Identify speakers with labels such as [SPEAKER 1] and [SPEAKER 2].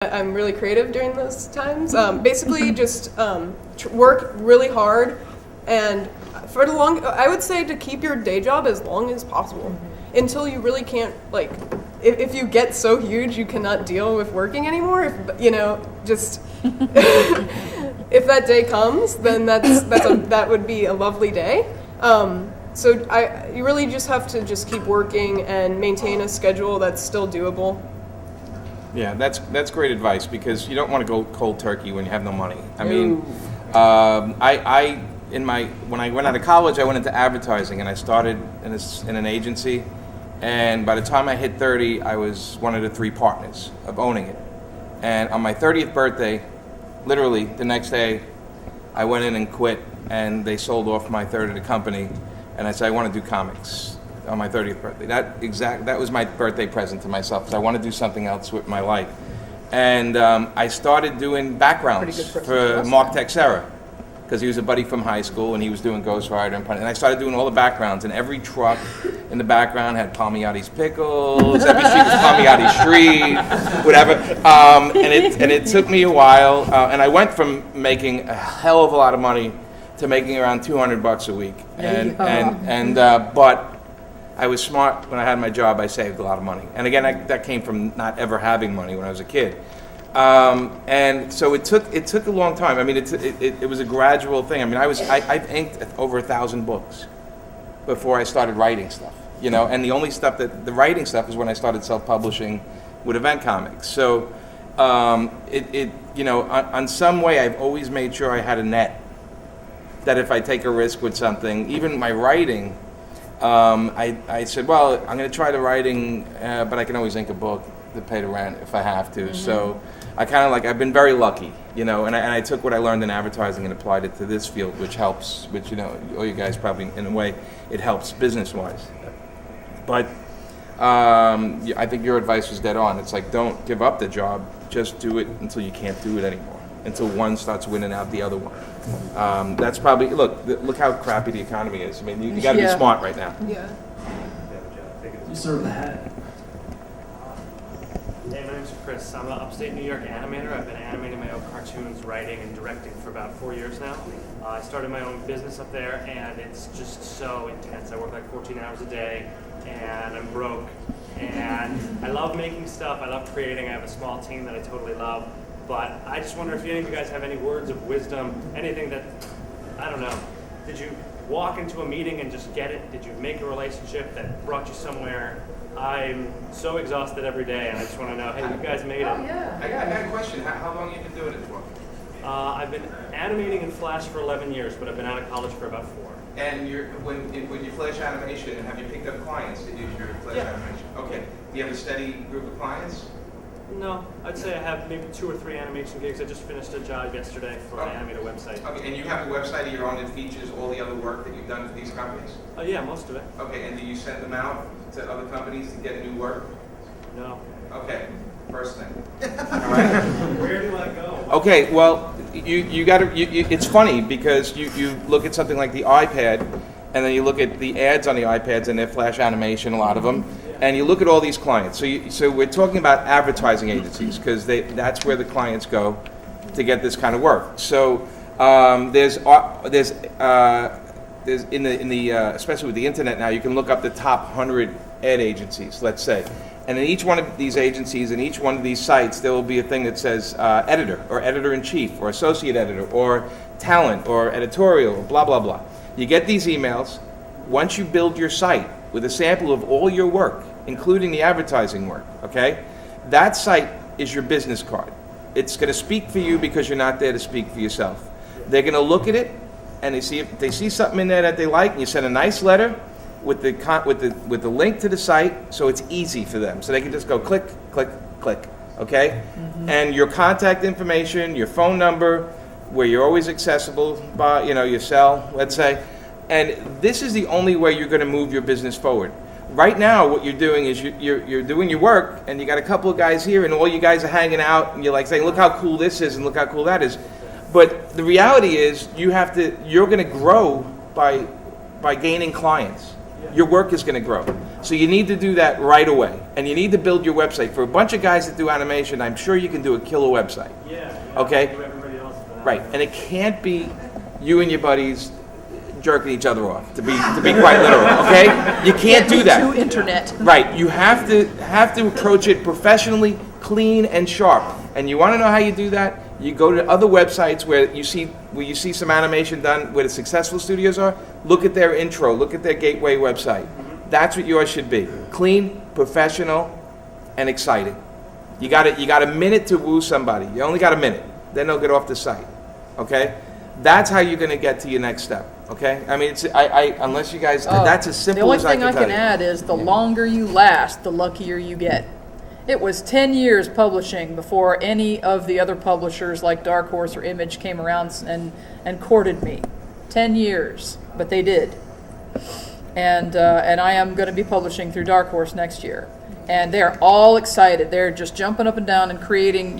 [SPEAKER 1] I'm really creative during those times. Basically, just work really hard, and I would say to keep your day job as long as possible until you really can't, like, if you get so huge you cannot deal with working anymore. Just if that day comes, then that would be a lovely day. So you really just have to just keep working and maintain a schedule that's still doable.
[SPEAKER 2] Yeah, that's great advice, because you don't want to go cold turkey when you have no money. I mean, when I went out of college, I went into advertising, and I started in an agency. And by the time I hit 30, I was one of the 3 partners of owning it. And on my 30th birthday, literally the next day, I went in and quit, and they sold off my third of the company. And I said, I want to do comics on my 30th birthday. That was my birthday present to myself, because I want to do something else with my life. And I started doing backgrounds for Mark Texera, because he was a buddy from high school, and he was doing Ghost Rider and I started doing all the backgrounds, and every truck in the background had Palmiotti's Pickles, every street was Palmiotti Street, whatever. And it took me a while, and I went from making a hell of a lot of money to making around $200 a week. But I was smart. When I had my job, I saved a lot of money. And again, that came from not ever having money when I was a kid. And so it took a long time. I mean, it was a gradual thing. I mean, I've inked over 1,000 books before I started writing stuff, and the only stuff the writing stuff is when I started self-publishing with Event Comics. So, on some way, I've always made sure I had a net, that if I take a risk with something, even my writing, I said, well, I'm going to try the writing, but I can always ink a book to pay the rent if I have to. Mm-hmm. So I've been very lucky, and I took what I learned in advertising and applied it to this field, which helps, all you guys probably, in a way, it helps business-wise. But I think your advice was dead on. It's like, don't give up the job, just do it until you can't do it anymore, until one starts winning out the other one. That's probably, look how crappy the economy is. I mean, you got to be smart right now.
[SPEAKER 1] Yeah.
[SPEAKER 3] You serve the hat.
[SPEAKER 4] Hey, my name's Chris. I'm an upstate New York animator. I've been animating my own cartoons, writing, and directing for about 4 years now. I started my own business up there, and it's just so intense. I work like 14 hours a day, and I'm broke. And I love making stuff. I love creating. I have a small team that I totally love. But I just wonder if any of you guys have any words of wisdom, anything that, I don't know. Did you walk into a meeting and just get it? Did you make a relationship that brought you somewhere? I'm so exhausted every day, and I just want to know, hey, you guys made it.
[SPEAKER 1] Oh, yeah.
[SPEAKER 2] I got a question. How long have you been doing it for?
[SPEAKER 4] I've been animating in Flash for 11 years, but I've been out of college for about 4.
[SPEAKER 2] And when you Flash animation, have you picked up clients to use your Flash animation? Okay. Do you have a steady group of clients?
[SPEAKER 4] No, I'd say I have maybe 2 or 3 animation gigs. I just finished a job yesterday for an animated website.
[SPEAKER 2] Okay, and you have a website of your own that features all the other work that you've done for these companies?
[SPEAKER 4] Yeah, most of it.
[SPEAKER 2] Okay, and do you send them out to other companies to get new work?
[SPEAKER 4] No.
[SPEAKER 2] Okay, first thing. All right.
[SPEAKER 4] Where do I go?
[SPEAKER 2] Okay, well, you got to. It's funny because you look at something like the iPad, and then you look at the ads on the iPads and their Flash animation, a lot of them, and you look at all these clients. So we're talking about advertising agencies because that's where the clients go to get this kind of work. So there's in the especially with the internet now, you can look up the top 100 ad agencies, let's say. And in each one of these agencies, in each one of these sites, there will be a thing that says editor, or editor-in-chief, or associate editor, or talent, or editorial, or blah, blah, blah. You get these emails. Once you build your site with a sample of all your work, including the advertising work, okay? That site is your business card. It's going to speak for you because you're not there to speak for yourself. They're going to look at it, and if they see something in there that they like, and you send a nice letter with the link to the site, so it's easy for them. So they can just go click, click, click, okay? Mm-hmm. And your contact information, your phone number, where you're always accessible by, your cell, let's say. And this is the only way you're going to move your business forward. Right now, what you're doing is you're doing your work, and you got a couple of guys here, and all you guys are hanging out, and you're like saying, look how cool this is, and look how cool that is. But the reality is, you're going to grow by gaining clients. your work is going to grow. So you need to do that right away. And you need to build your website. For a bunch of guys that do animation, I'm sure you can do a killer website.
[SPEAKER 3] Yeah.
[SPEAKER 2] Okay?
[SPEAKER 3] Everybody else.
[SPEAKER 2] Right. And it can't be you and your buddies jerking each other off, to be quite literal, okay? You can't do that.
[SPEAKER 5] To internet.
[SPEAKER 2] Right. You have to approach it professionally, clean, and sharp. And you want to know how you do that? You go to other websites where you see some animation done where the successful studios are. Look at their intro. Look at their gateway website. That's what yours should be: clean, professional, and exciting. You got a minute to woo somebody. You only got a minute. Then they'll get off the site. Okay? That's how you're going to get to your next step. Okay? I mean, unless you guys, that's as simple as I can tell you.
[SPEAKER 5] The only thing I can add is the longer you last, the luckier you get. It was 10 years publishing before any of the other publishers like Dark Horse or Image came around and courted me. 10 years, but they did. And I am going to be publishing through Dark Horse next year. And they're all excited. They're just jumping up and down and creating,